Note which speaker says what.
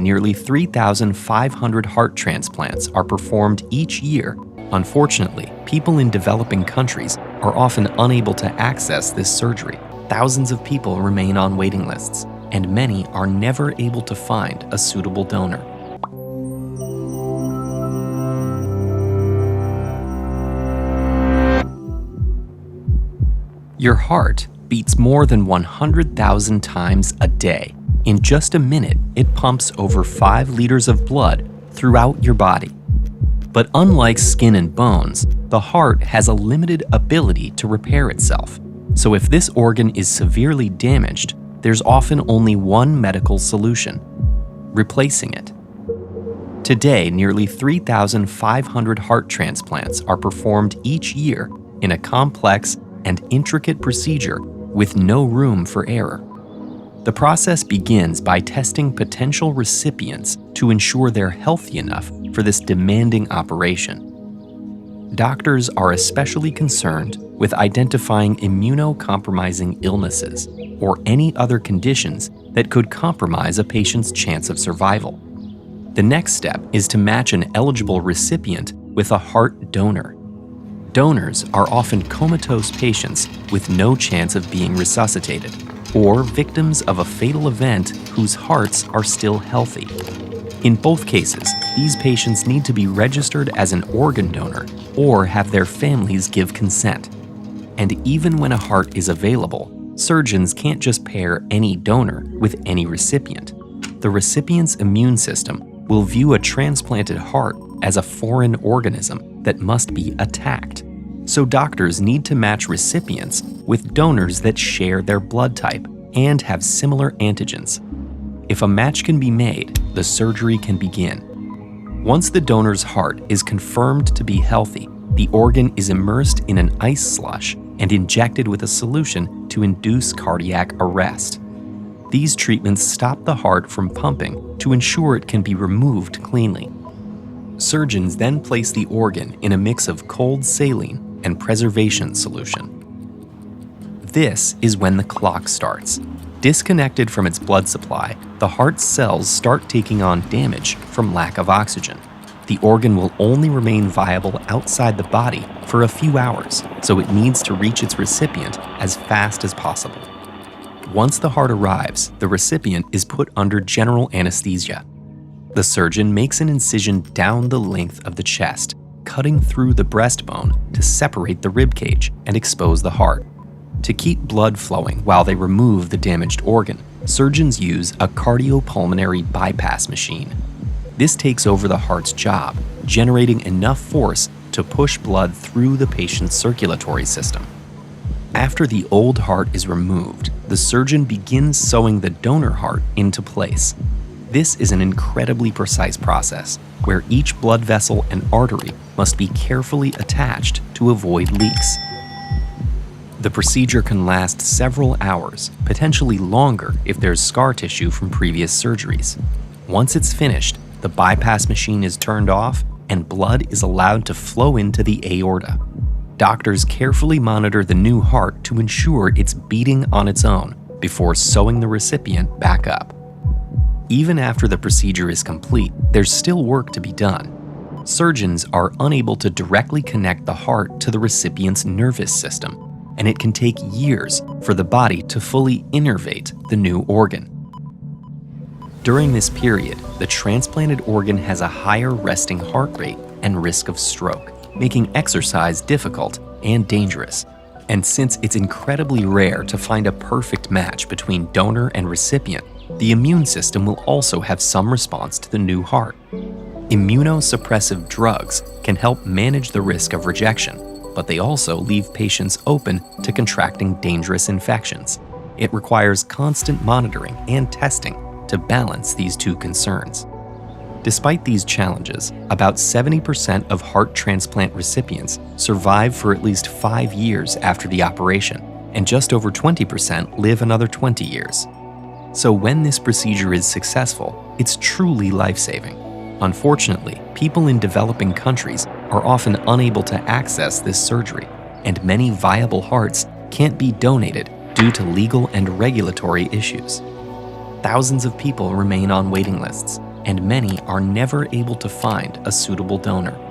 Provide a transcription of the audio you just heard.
Speaker 1: Nearly 3,500 heart transplants are performed each year. Unfortunately, people in developing countries are often unable to access this surgery. Thousands of people remain on waiting lists, and many are never able to find a suitable donor. Your heart beats more than 100,000 times a day. In just a minute, it pumps over 5 liters of blood throughout your body. But unlike skin and bones, the heart has a limited ability to repair itself. So if this organ is severely damaged, there's often only one medical solution: replacing it. Today, nearly 3,500 heart transplants are performed each year in a complex and intricate procedure with no room for error. The process begins by testing potential recipients to ensure they're healthy enough for this demanding operation. Doctors are especially concerned with identifying immunocompromising illnesses or any other conditions that could compromise a patient's chance of survival. The next step is to match an eligible recipient with a heart donor. Donors are often comatose patients with no chance of being resuscitated, or victims of a fatal event whose hearts are still healthy. In both cases, these patients need to be registered as an organ donor or have their families give consent. And even when a heart is available, surgeons can't just pair any donor with any recipient. The recipient's immune system will view a transplanted heart as a foreign organism that must be attacked. So doctors need to match recipients with donors that share their blood type and have similar antigens. If a match can be made, the surgery can begin. Once the donor's heart is confirmed to be healthy, the organ is immersed in an ice slush and injected with a solution to induce cardiac arrest. These treatments stop the heart from pumping to ensure it can be removed cleanly. Surgeons then place the organ in a mix of cold saline and preservation solution. This is when the clock starts. Disconnected from its blood supply, the heart's cells start taking on damage from lack of oxygen. The organ will only remain viable outside the body for a few hours, so it needs to reach its recipient as fast as possible. Once the heart arrives, the recipient is put under general anesthesia. The surgeon makes an incision down the length of the chest, cutting through the breastbone to separate the rib cage and expose the heart. To keep blood flowing while they remove the damaged organ, surgeons use a cardiopulmonary bypass machine. This takes over the heart's job, generating enough force to push blood through the patient's circulatory system. After the old heart is removed, the surgeon begins sewing the donor heart into place. This is an incredibly precise process, where each blood vessel and artery must be carefully attached to avoid leaks. The procedure can last several hours, potentially longer if there's scar tissue from previous surgeries. Once it's finished, the bypass machine is turned off and blood is allowed to flow into the aorta. Doctors carefully monitor the new heart to ensure it's beating on its own before sewing the recipient back up. Even after the procedure is complete, there's still work to be done. Surgeons are unable to directly connect the heart to the recipient's nervous system, and it can take years for the body to fully innervate the new organ. During this period, the transplanted organ has a higher resting heart rate and risk of stroke, making exercise difficult and dangerous. And since it's incredibly rare to find a perfect match between donor and recipient, the immune system will also have some response to the new heart. Immunosuppressive drugs can help manage the risk of rejection, but they also leave patients open to contracting dangerous infections. It requires constant monitoring and testing to balance these two concerns. Despite these challenges, about 70% of heart transplant recipients survive for at least 5 years after the operation, and just over 20% live another 20 years. So when this procedure is successful, it's truly life-saving. Unfortunately, people in developing countries are often unable to access this surgery, and many viable hearts can't be donated due to legal and regulatory issues. Thousands of people remain on waiting lists, and many are never able to find a suitable donor.